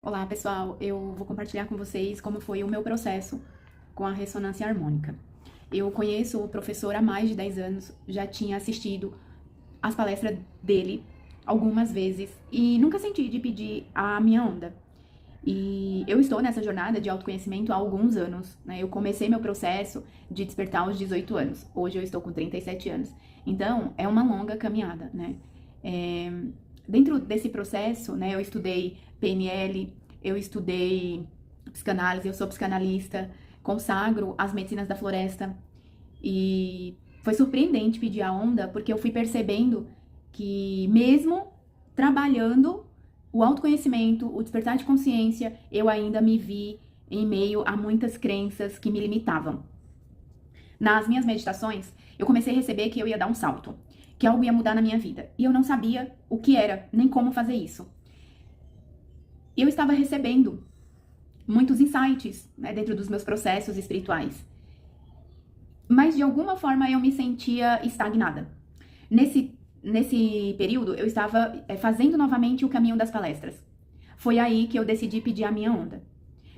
Olá, pessoal. Eu vou compartilhar com vocês como foi o meu processo com a ressonância harmônica. Eu conheço o professor há mais de 10 anos, já tinha assistido as palestras dele algumas vezes e nunca senti de pedir a minha onda. E eu estou nessa jornada de autoconhecimento há alguns anos, né? Eu comecei meu processo de despertar aos 18 anos. Hoje eu estou com 37 anos. Então, é uma longa caminhada, né? É, Dentro desse processo, né, eu estudei PNL, eu estudei psicanálise, eu sou psicanalista, consagro as medicinas da floresta e foi surpreendente pedir a onda porque eu fui percebendo que mesmo trabalhando o autoconhecimento, o despertar de consciência, eu ainda me vi em meio a muitas crenças que me limitavam. Nas minhas meditações, eu comecei a receber que eu ia dar um salto, que algo ia mudar na minha vida. E eu não sabia o que era, nem como fazer isso. E eu estava recebendo muitos insights, né, dentro dos meus processos espirituais. Mas de alguma forma eu me sentia estagnada. Nesse período, eu estava fazendo novamente o caminho das palestras. Foi aí que eu decidi pedir a minha onda.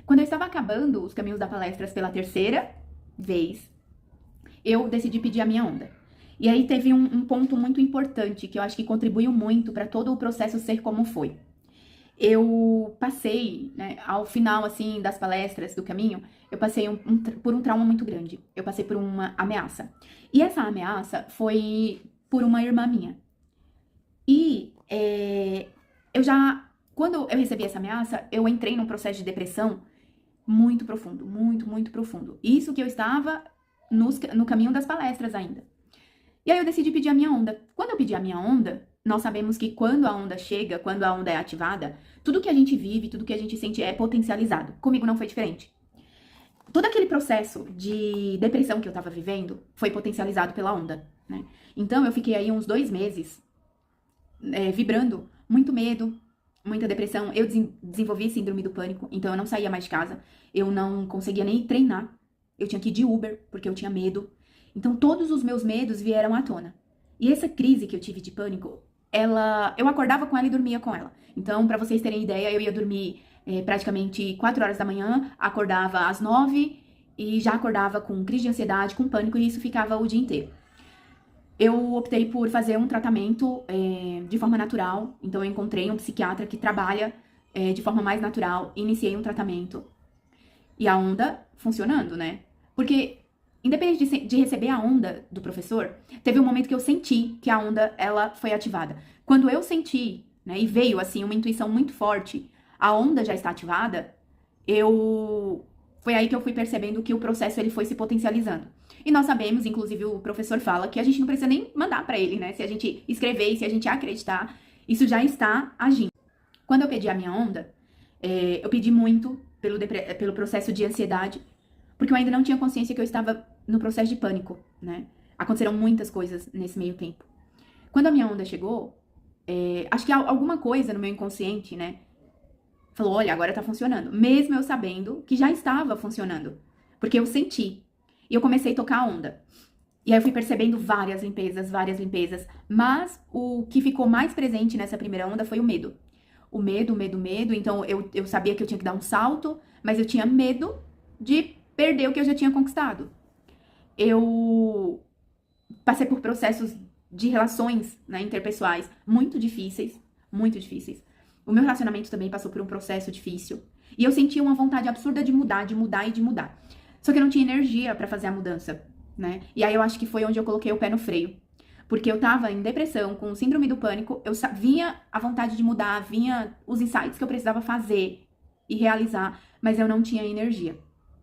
Quando eu estava acabando os caminhos das palestras pela terceira vez, eu decidi pedir a minha onda. E aí teve um ponto muito importante que eu acho que contribuiu muito para todo o processo ser como foi. Eu passei, né, ao final, assim, das palestras, do caminho, eu passei por um trauma muito grande. Eu passei por uma ameaça. E essa ameaça foi por uma irmã minha. E quando eu recebi essa ameaça, eu entrei num processo de depressão muito profundo, muito profundo. Isso que eu estava no caminho das palestras ainda. E aí eu decidi pedir a minha onda. Quando eu pedi a minha onda, nós sabemos que quando a onda chega, quando a onda é ativada, tudo que a gente vive, tudo que a gente sente é potencializado. Comigo não foi diferente. Todo aquele processo de depressão que eu tava vivendo foi potencializado pela onda, né? Então eu fiquei aí uns 2 meses vibrando, muito medo, muita depressão. Eu desenvolvi síndrome do pânico, então eu não saía mais de casa, eu não conseguia nem treinar. Eu tinha que ir de Uber, porque eu tinha medo. Então, todos os meus medos vieram à tona. E essa crise que eu tive de pânico, eu acordava com ela e dormia com ela. Então, pra vocês terem ideia, eu ia dormir praticamente 4 horas da manhã, acordava às 9 e já acordava com crise de ansiedade, com pânico, e isso ficava o dia inteiro. Eu optei por fazer um tratamento de forma natural. Então, eu encontrei um psiquiatra que trabalha de forma mais natural, iniciei um tratamento. E a onda funcionando, né? Porque independente de receber a onda do professor, teve um momento que eu senti que a onda, ela foi ativada. Quando eu senti, né, e veio, assim, uma intuição muito forte, a onda já está ativada, foi aí que eu fui percebendo que o processo, ele foi se potencializando. E nós sabemos, inclusive o professor fala, que a gente não precisa nem mandar pra ele, né? Se a gente escrever e se a gente acreditar, isso já está agindo. Quando eu pedi a minha onda, eu pedi muito pelo processo de ansiedade, porque eu ainda não tinha consciência que eu estava no processo de pânico, né? Aconteceram muitas coisas nesse meio tempo. Quando a minha onda chegou, acho que alguma coisa no meu inconsciente, né? Falou, olha, agora tá funcionando. Mesmo eu sabendo que já estava funcionando. Porque eu senti. E eu comecei a tocar a onda. E aí eu fui percebendo várias limpezas. Mas o que ficou mais presente nessa primeira onda foi o medo. O medo. Então eu sabia que eu tinha que dar um salto, mas eu tinha medo de perder o que eu já tinha conquistado. Eu passei por processos de relações, né, interpessoais muito difíceis. O meu relacionamento também passou por um processo difícil. E eu sentia uma vontade absurda de mudar. Só que eu não tinha energia pra fazer a mudança, né? E aí eu acho que foi onde eu coloquei o pé no freio. Porque eu tava em depressão, com síndrome do pânico, vinha a vontade de mudar, vinha os insights que eu precisava fazer e realizar, mas eu não tinha energia,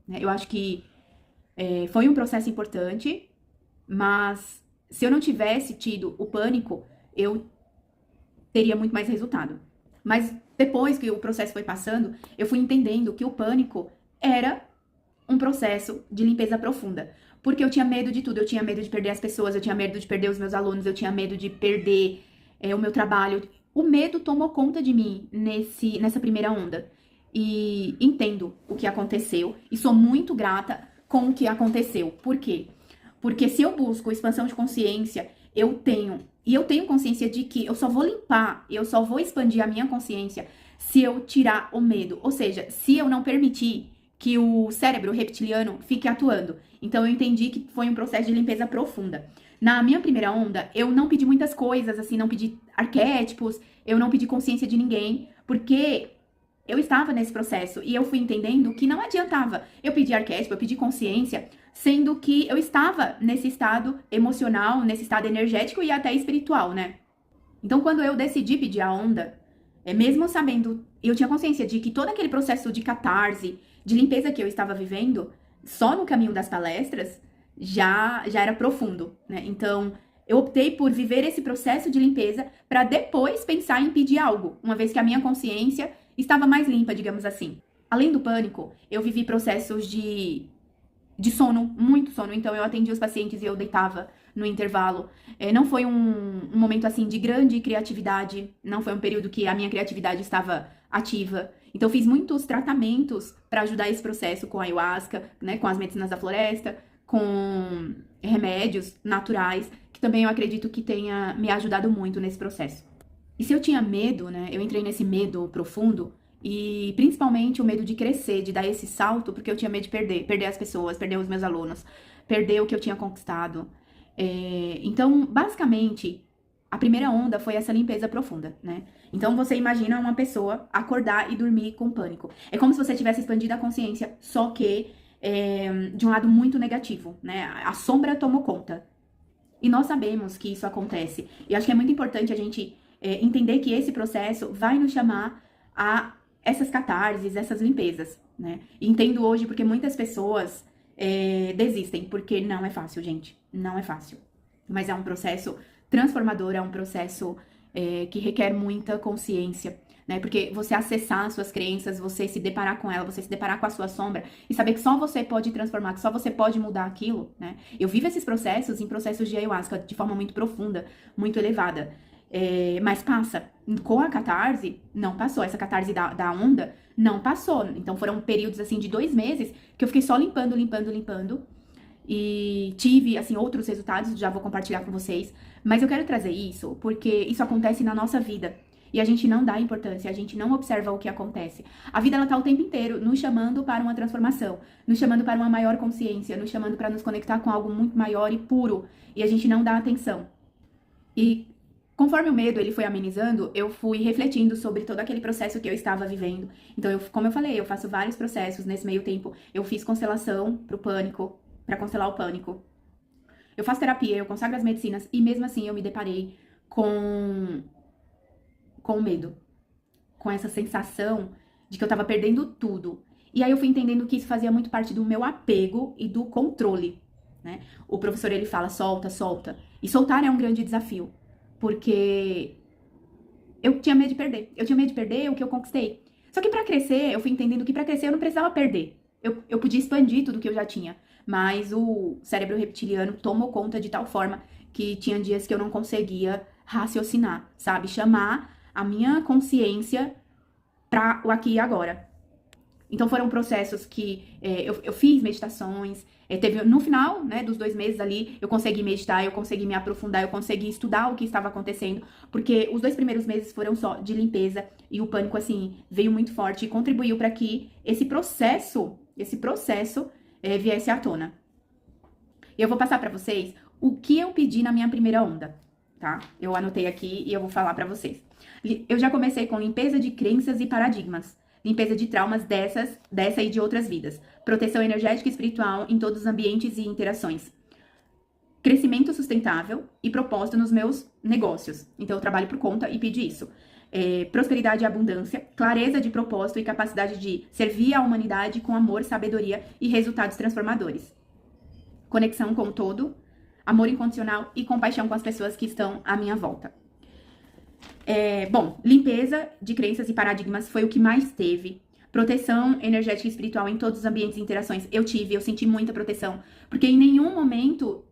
né? Eu acho que foi um processo importante, mas se eu não tivesse tido o pânico, eu teria muito mais resultado. Mas depois que o processo foi passando, eu fui entendendo que o pânico era um processo de limpeza profunda. Porque eu tinha medo de tudo, eu tinha medo de perder as pessoas, eu tinha medo de perder os meus alunos, eu tinha medo de perder o meu trabalho. O medo tomou conta de mim nessa primeira onda. E entendo o que aconteceu e sou muito grata com o que aconteceu. Por quê? Porque se eu busco expansão de consciência, eu tenho consciência de que eu só vou limpar, eu só vou expandir a minha consciência se eu tirar o medo. Ou seja, se eu não permitir que o cérebro reptiliano fique atuando. Então eu entendi que foi um processo de limpeza profunda. Na minha primeira onda, eu não pedi muitas coisas, assim, não pedi arquétipos, eu não pedi consciência de ninguém, porque eu estava nesse processo e eu fui entendendo que não adiantava eu pedir arquétipo, eu pedir consciência, sendo que eu estava nesse estado emocional, nesse estado energético e até espiritual, né? Então, quando eu decidi pedir a onda, mesmo sabendo, eu tinha consciência de que todo aquele processo de catarse, de limpeza que eu estava vivendo, só no caminho das palestras, já era profundo, né? Então, eu optei por viver esse processo de limpeza para depois pensar em pedir algo, uma vez que a minha consciência estava mais limpa, digamos assim. Além do pânico, eu vivi processos de sono, muito sono. Então, eu atendia os pacientes e eu deitava no intervalo. Não foi um momento, assim, de grande criatividade. Não foi um período que a minha criatividade estava ativa. Então, eu fiz muitos tratamentos para ajudar esse processo com a ayahuasca, né, com as medicinas da floresta, com remédios naturais, que também eu acredito que tenha me ajudado muito nesse processo. E se eu tinha medo, né, eu entrei nesse medo profundo, e principalmente o medo de crescer, de dar esse salto, porque eu tinha medo de perder as pessoas, perder os meus alunos, perder o que eu tinha conquistado. Então, basicamente, a primeira onda foi essa limpeza profunda, né? Então, você imagina uma pessoa acordar e dormir com pânico. É como se você tivesse expandido a consciência, só que de um lado muito negativo, né? A sombra tomou conta. E nós sabemos que isso acontece. E acho que é muito importante a gente entender que esse processo vai nos chamar a essas catarses, essas limpezas, né? E entendo hoje porque muitas pessoas desistem, porque não é fácil, gente. Não é fácil. Mas é um processo transformador, é um processo que requer muita consciência, né? Porque você acessar as suas crenças, você se deparar com ela, você se deparar com a sua sombra e saber que só você pode transformar, que só você pode mudar aquilo, né? Eu vivo esses processos em processos de ayahuasca de forma muito profunda, muito elevada. Mas passa. Com a catarse, não passou. Essa catarse da onda não passou. Então foram períodos assim de 2 meses que eu fiquei só limpando. E tive, assim, outros resultados, já vou compartilhar com vocês. Mas eu quero trazer isso porque isso acontece na nossa vida. E a gente não dá importância, a gente não observa o que acontece. A vida, ela tá o tempo inteiro nos chamando para uma transformação, nos chamando para uma maior consciência, nos chamando para nos conectar com algo muito maior e puro. E a gente não dá atenção. E conforme o medo ele foi amenizando, eu fui refletindo sobre todo aquele processo que eu estava vivendo. Então, como eu falei, eu faço vários processos nesse meio tempo. Eu fiz constelação pro pânico, para constelar o pânico. Eu faço terapia, eu consagro as medicinas e mesmo assim eu me deparei com o medo, com essa sensação de que eu tava perdendo tudo. E aí eu fui entendendo que isso fazia muito parte do meu apego e do controle, né? O professor, ele fala, solta, solta. E soltar é um grande desafio, porque eu tinha medo de perder. Eu tinha medo de perder o que eu conquistei. Só que pra crescer, eu fui entendendo que pra crescer eu não precisava perder. Eu podia expandir tudo que eu já tinha. Mas o cérebro reptiliano tomou conta de tal forma que tinha dias que eu não conseguia raciocinar, sabe? Chamar a minha consciência para o aqui e agora. Então foram processos que eu fiz meditações, no final, né, dos 2 meses ali, eu consegui meditar, eu consegui me aprofundar, eu consegui estudar o que estava acontecendo, porque os 2 primeiros meses foram só de limpeza e o pânico, assim, veio muito forte e contribuiu para que esse processo viesse à tona. E eu vou passar para vocês o que eu pedi na minha primeira onda, tá? Eu anotei aqui e eu vou falar para vocês. Eu já comecei com limpeza de crenças e paradigmas, limpeza de traumas dessa e de outras vidas, proteção energética e espiritual em todos os ambientes e interações, crescimento sustentável e propósito nos meus negócios. Então, eu trabalho por conta e pedi isso. Prosperidade e abundância, clareza de propósito e capacidade de servir à humanidade com amor, sabedoria e resultados transformadores. Conexão com o todo, amor incondicional e compaixão com as pessoas que estão à minha volta. Bom, limpeza de crenças e paradigmas foi o que mais teve. Proteção energética e espiritual em todos os ambientes e interações. Eu senti muita proteção. Porque em nenhum momento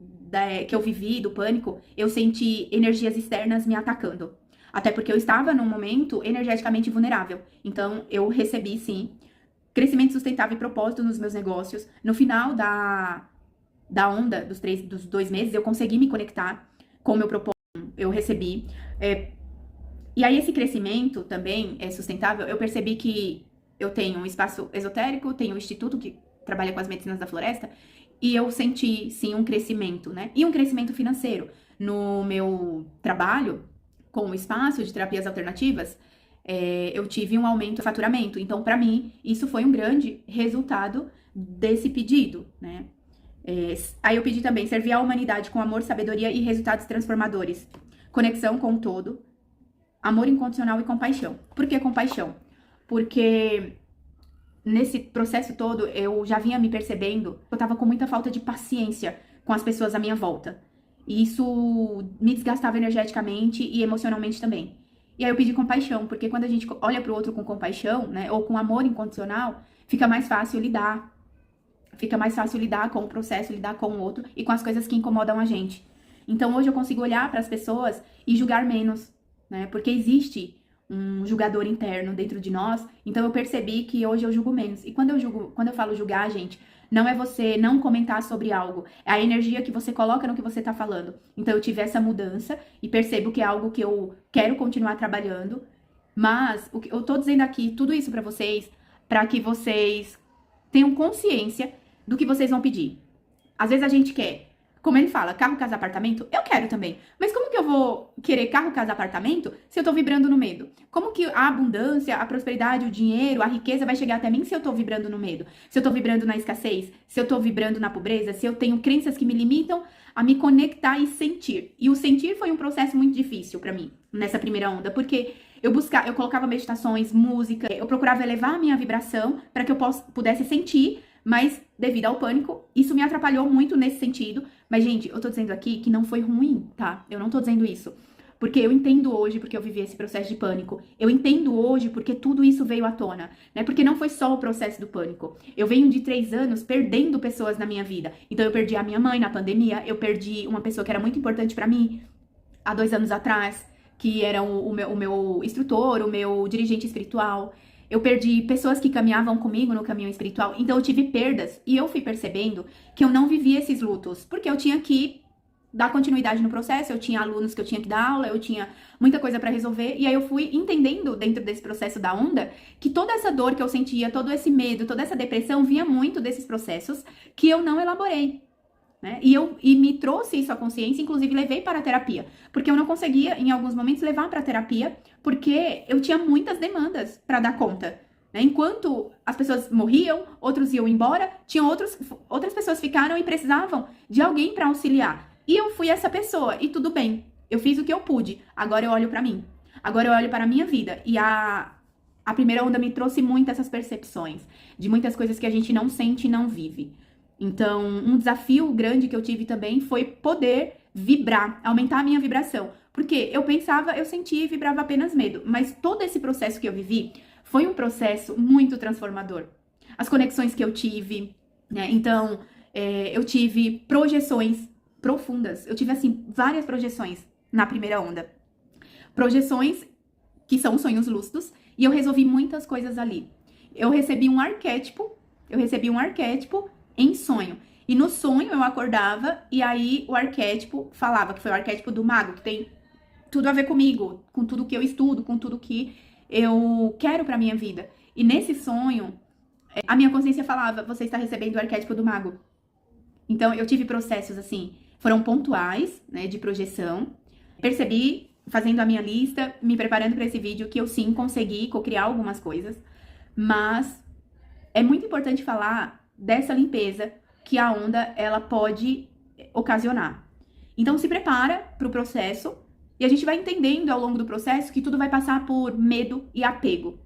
que eu vivi do pânico, eu senti energias externas me atacando. Até porque eu estava num momento energeticamente vulnerável. Então, eu recebi, sim, crescimento sustentável e propósito nos meus negócios. No final da onda dos 2 meses, eu consegui me conectar com o meu propósito. Eu recebi E aí esse crescimento também é sustentável. Eu percebi que eu tenho um espaço esotérico, tenho um instituto que trabalha com as medicinas da floresta, e eu senti, sim, um crescimento, né? E um crescimento financeiro. No meu trabalho, com o espaço de terapias alternativas, eu tive um aumento do faturamento. Então, para mim, isso foi um grande resultado desse pedido, né? Aí eu pedi também servir a humanidade com amor, sabedoria e resultados transformadores. Conexão com o todo, amor incondicional e compaixão. Por que compaixão? Porque nesse processo todo eu já vinha me percebendo que eu tava com muita falta de paciência com as pessoas à minha volta. E isso me desgastava energeticamente e emocionalmente também. E aí eu pedi compaixão, porque quando a gente olha pro outro com compaixão, né, ou com amor incondicional, fica mais fácil lidar. Fica mais fácil lidar com o processo, lidar com o outro e com as coisas que incomodam a gente. Então hoje eu consigo olhar para as pessoas e julgar menos, né? Porque existe um julgador interno dentro de nós. Então eu percebi que hoje eu julgo menos. E quando eu falo julgar, gente, não é você não comentar sobre algo, é a energia que você coloca no que você tá falando. Então eu tive essa mudança e percebo que é algo que eu quero continuar trabalhando. Mas o que eu tô dizendo aqui, tudo isso para vocês, para que vocês tenham consciência do que vocês vão pedir. Às vezes a gente quer, como ele fala, carro, casa, apartamento, eu quero também. Mas como que eu vou querer carro, casa, apartamento se eu tô vibrando no medo? Como que a abundância, a prosperidade, o dinheiro, a riqueza vai chegar até mim se eu tô vibrando no medo? Se eu tô vibrando na escassez? Se eu tô vibrando na pobreza? Se eu tenho crenças que me limitam a me conectar e sentir? E o sentir foi um processo muito difícil pra mim, nessa primeira onda, porque eu colocava meditações, música, eu procurava elevar a minha vibração para que eu pudesse sentir, mas devido ao pânico, isso me atrapalhou muito nesse sentido. Mas, gente, eu tô dizendo aqui que não foi ruim, tá? Eu não tô dizendo isso. Porque eu entendo hoje, porque eu vivi esse processo de pânico. Eu entendo hoje porque tudo isso veio à tona, né? Porque não foi só o processo do pânico. Eu venho de 3 anos perdendo pessoas na minha vida. Então, eu perdi a minha mãe na pandemia, eu perdi uma pessoa que era muito importante pra mim há 2 anos atrás, que era o meu instrutor, o meu dirigente espiritual. Eu perdi pessoas que caminhavam comigo no caminho espiritual. Então eu tive perdas e eu fui percebendo que eu não vivia esses lutos, porque eu tinha que dar continuidade no processo, eu tinha alunos que eu tinha que dar aula, eu tinha muita coisa pra resolver. E aí eu fui entendendo dentro desse processo da onda que toda essa dor que eu sentia, todo esse medo, toda essa depressão vinha muito desses processos que eu não elaborei. Né? E me trouxe isso à consciência, inclusive levei para a terapia, porque eu não conseguia, em alguns momentos, levar para a terapia, porque eu tinha muitas demandas para dar conta. Né? Enquanto as pessoas morriam, outros iam embora, outras pessoas ficaram e precisavam de alguém para auxiliar. E eu fui essa pessoa, e tudo bem, eu fiz o que eu pude, agora eu olho para mim, agora eu olho para a minha vida, e a primeira onda me trouxe muitas essas percepções, de muitas coisas que a gente não sente e não vive. Então, um desafio grande que eu tive também foi poder vibrar, aumentar a minha vibração. Porque eu sentia e vibrava apenas medo. Mas todo esse processo que eu vivi foi um processo muito transformador. As conexões que eu tive, né? Então, eu tive projeções profundas. Eu tive, assim, várias projeções na primeira onda. Projeções que são sonhos lúcidos. E eu resolvi muitas coisas ali. Eu recebi um arquétipo em sonho. E no sonho eu acordava e aí o arquétipo falava, que foi o arquétipo do mago, que tem tudo a ver comigo, com tudo que eu estudo, com tudo que eu quero pra minha vida. E nesse sonho, a minha consciência falava, você está recebendo o arquétipo do mago. Então eu tive processos assim, foram pontuais, né, de projeção. Percebi, fazendo a minha lista, me preparando para esse vídeo, que eu sim consegui cocriar algumas coisas. Mas é muito importante falar dessa limpeza que a onda ela pode ocasionar. Então se prepara para o processo e a gente vai entendendo ao longo do processo que tudo vai passar por medo e apego,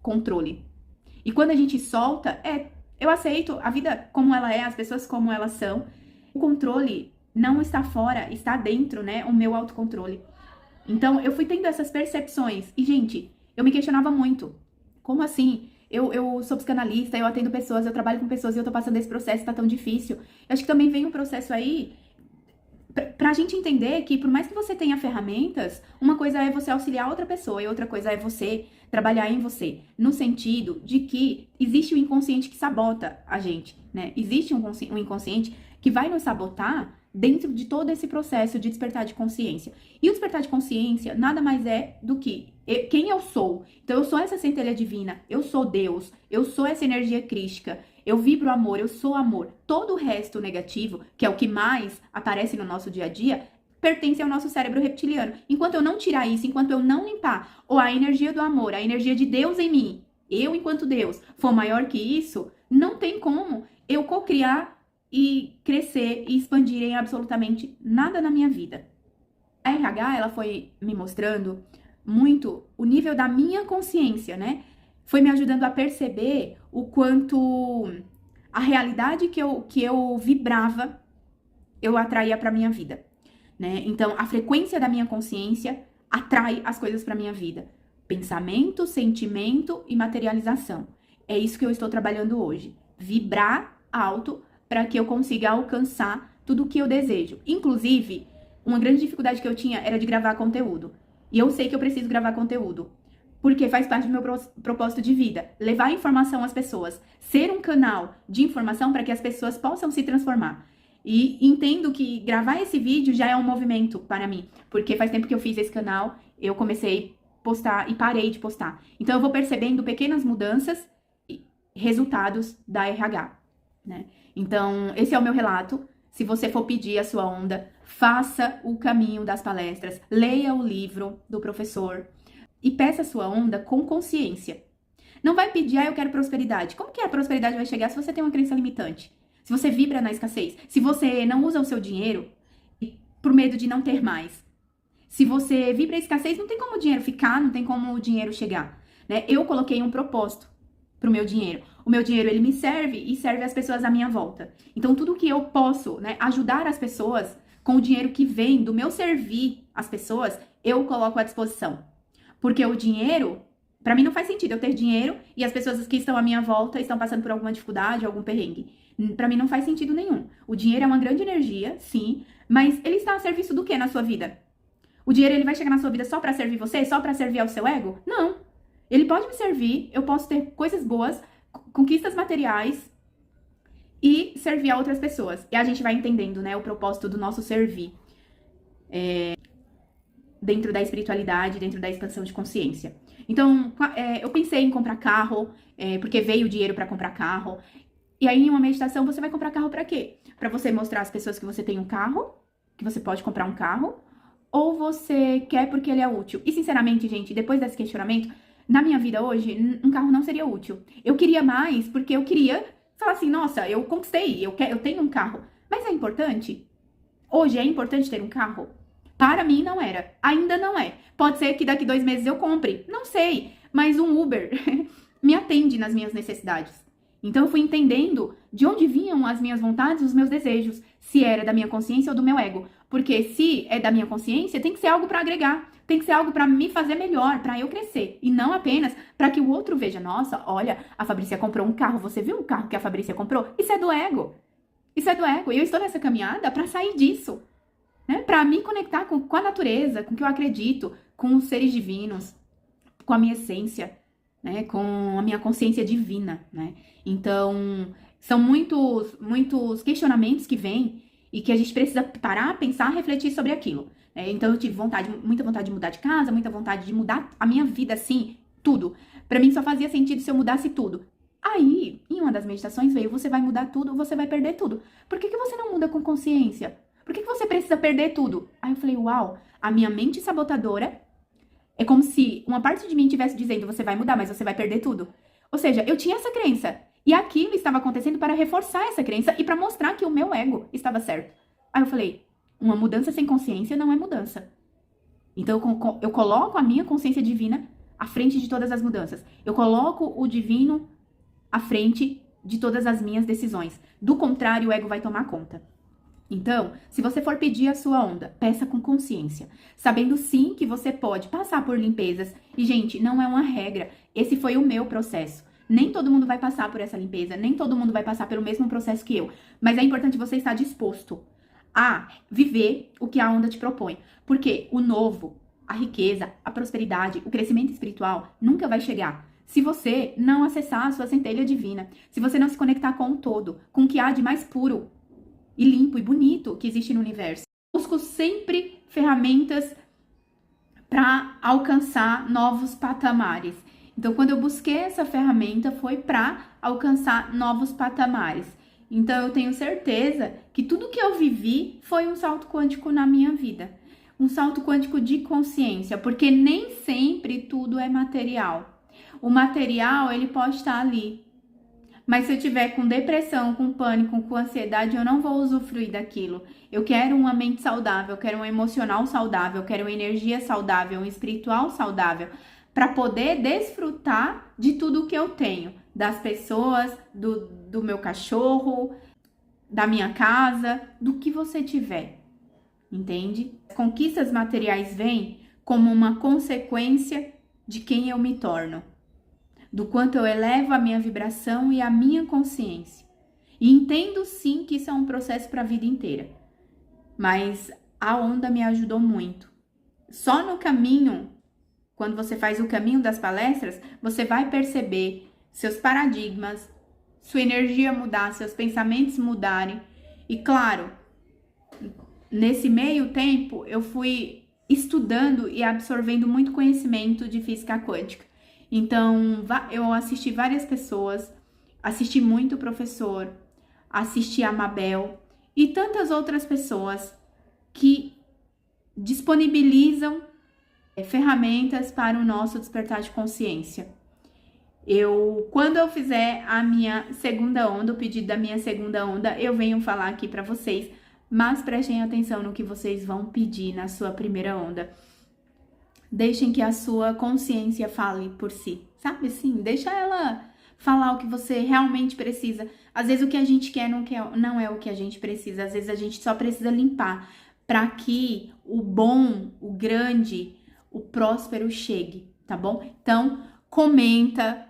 controle. E quando a gente solta, eu aceito a vida como ela é, as pessoas como elas são. O controle não está fora, está dentro, né? O meu autocontrole. Então eu fui tendo essas percepções e, gente, eu me questionava muito. Como assim? Eu sou psicanalista, eu atendo pessoas, eu trabalho com pessoas e eu tô passando esse processo, tá tão difícil. Eu acho que também vem um processo aí pra gente entender que por mais que você tenha ferramentas, uma coisa é você auxiliar outra pessoa e outra coisa é você trabalhar em você. No sentido de que existe o inconsciente que sabota a gente, né? Existe um inconsciente que vai nos sabotar dentro de todo esse processo de despertar de consciência. E o despertar de consciência nada mais é do que quem eu sou. Então, eu sou essa centelha divina, eu sou Deus, eu sou essa energia crística, eu vibro amor, eu sou amor. Todo o resto negativo, que é o que mais aparece no nosso dia a dia, pertence ao nosso cérebro reptiliano. Enquanto eu não tirar isso, enquanto eu não limpar, ou a energia do amor, a energia de Deus em mim, eu enquanto Deus for maior que isso, não tem como eu cocriar e crescer e expandir em absolutamente nada na minha vida. A RH, ela foi me mostrando muito o nível da minha consciência, né? Foi me ajudando a perceber o quanto a realidade que eu vibrava, eu atraía para minha vida, né? Então, a frequência da minha consciência atrai as coisas para minha vida. Pensamento, sentimento e materialização. É isso que eu estou trabalhando hoje. Vibrar alto para que eu consiga alcançar tudo o que eu desejo. Inclusive, uma grande dificuldade que eu tinha era de gravar conteúdo. E eu sei que eu preciso gravar conteúdo, porque faz parte do meu propósito de vida. Levar informação às pessoas. Ser um canal de informação para que as pessoas possam se transformar. E entendo que gravar esse vídeo já é um movimento para mim. Porque faz tempo que eu fiz esse canal, eu comecei a postar e parei de postar. Então eu vou percebendo pequenas mudanças e resultados da RH, né? Então, esse é o meu relato. Se você for pedir a sua onda, faça o caminho das palestras, leia o livro do professor e peça a sua onda com consciência. Não vai pedir, eu quero prosperidade. Como que a prosperidade vai chegar se você tem uma crença limitante? Se você vibra na escassez? Se você não usa o seu dinheiro por medo de não ter mais? Se você vibra a escassez, não tem como o dinheiro ficar, não tem como o dinheiro chegar, né? Eu coloquei um propósito pro meu dinheiro. O meu dinheiro, ele me serve e serve as pessoas à minha volta. Então, tudo que eu posso, né, ajudar as pessoas com o dinheiro que vem do meu servir às pessoas, eu coloco à disposição. Porque o dinheiro, pra mim não faz sentido eu ter dinheiro e as pessoas que estão à minha volta estão passando por alguma dificuldade, algum perrengue. Pra mim não faz sentido nenhum. O dinheiro é uma grande energia, sim, mas ele está a serviço do que na sua vida? O dinheiro, ele vai chegar na sua vida só pra servir você? Só pra servir ao seu ego? Não. Ele pode me servir, eu posso ter coisas boas, conquistas materiais e servir a outras pessoas. E a gente vai entendendo, né, o propósito do nosso servir dentro da espiritualidade, dentro da expansão de consciência. Então, eu pensei em comprar carro, porque veio o dinheiro para comprar carro. E aí, em uma meditação, você vai comprar carro para quê? Para você mostrar às pessoas que você tem um carro, que você pode comprar um carro, ou você quer porque ele é útil? E, sinceramente, gente, depois desse questionamento, na minha vida hoje, um carro não seria útil. Eu queria mais porque eu queria falar assim, nossa, eu conquistei, eu tenho um carro. Mas é importante? Hoje é importante ter um carro? Para mim não era. Ainda não é. Pode ser que daqui 2 meses eu compre. Não sei. Mas um Uber me atende nas minhas necessidades. Então eu fui entendendo de onde vinham as minhas vontades, os meus desejos. Se era da minha consciência ou do meu ego. Porque se é da minha consciência, tem que ser algo para agregar. Tem que ser algo para me fazer melhor, para eu crescer. E não apenas para que o outro veja, nossa, olha, a Fabrícia comprou um carro. Você viu o carro que a Fabrícia comprou? Isso é do ego. Isso é do ego. E eu estou nessa caminhada para sair disso. Né? Para me conectar com a natureza, com o que eu acredito, com os seres divinos, com a minha essência, né? Com a minha consciência divina, né? Então, são muitos questionamentos que vêm e que a gente precisa parar, pensar, refletir sobre aquilo. Né? Então, eu tive muita vontade de mudar de casa, muita vontade de mudar a minha vida, assim, tudo. Para mim, só fazia sentido se eu mudasse tudo. Aí, em uma das meditações veio, você vai mudar tudo, você vai perder tudo. Por que você não muda com consciência? Por que você precisa perder tudo? Aí eu falei, uau, a minha mente sabotadora é como se uma parte de mim estivesse dizendo, você vai mudar, mas você vai perder tudo. Ou seja, eu tinha essa crença. E aquilo estava acontecendo para reforçar essa crença e para mostrar que o meu ego estava certo. Aí eu falei, uma mudança sem consciência não é mudança. Então eu coloco a minha consciência divina à frente de todas as mudanças. Eu coloco o divino à frente de todas as minhas decisões. Do contrário, o ego vai tomar conta. Então, se você for pedir a sua onda, peça com consciência, sabendo sim que você pode passar por limpezas. E, gente, não é uma regra. Esse foi o meu processo. Nem todo mundo vai passar por essa limpeza, nem todo mundo vai passar pelo mesmo processo que eu. Mas é importante você estar disposto a viver o que a onda te propõe. Porque o novo, a riqueza, a prosperidade, o crescimento espiritual nunca vai chegar se você não acessar a sua centelha divina, se você não se conectar com o todo, com o que há de mais puro e limpo e bonito que existe no universo. Busco sempre ferramentas para alcançar novos patamares. Então, quando eu busquei essa ferramenta, foi para alcançar novos patamares. Então, eu tenho certeza que tudo que eu vivi foi um salto quântico na minha vida. Um salto quântico de consciência, porque nem sempre tudo é material. O material, ele pode estar ali. Mas se eu tiver com depressão, com pânico, com ansiedade, eu não vou usufruir daquilo. Eu quero uma mente saudável, eu quero um emocional saudável, eu quero uma energia saudável, um espiritual saudável, para poder desfrutar de tudo que eu tenho, das pessoas, do meu cachorro, da minha casa, do que você tiver, entende? As conquistas materiais vêm como uma consequência de quem eu me torno, do quanto eu elevo a minha vibração e a minha consciência. E entendo sim que isso é um processo para a vida inteira, mas a onda me ajudou muito. Só no caminho, quando você faz o caminho das palestras, você vai perceber seus paradigmas, sua energia mudar, seus pensamentos mudarem. E claro, nesse meio tempo, eu fui estudando e absorvendo muito conhecimento de física quântica. Então, eu assisti várias pessoas, assisti muito professor, assisti a Mabel e tantas outras pessoas que disponibilizam ferramentas para o nosso despertar de consciência. Quando eu fizer a minha segunda onda, o pedido da minha segunda onda, eu venho falar aqui para vocês, mas prestem atenção no que vocês vão pedir na sua primeira onda. Deixem que a sua consciência fale por si, sabe assim? Deixa ela falar o que você realmente precisa. Às vezes o que a gente quer não é o que a gente precisa. Às vezes a gente só precisa limpar para que o bom, o grande, o próspero chegue, tá bom? Então, comenta,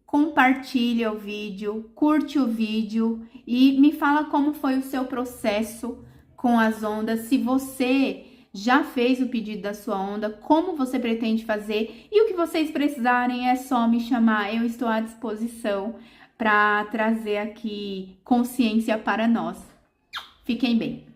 compartilha o vídeo, curte o vídeo e me fala como foi o seu processo com as ondas, se você já fez o pedido da sua onda, como você pretende fazer e o que vocês precisarem é só me chamar, eu estou à disposição para trazer aqui consciência para nós. Fiquem bem.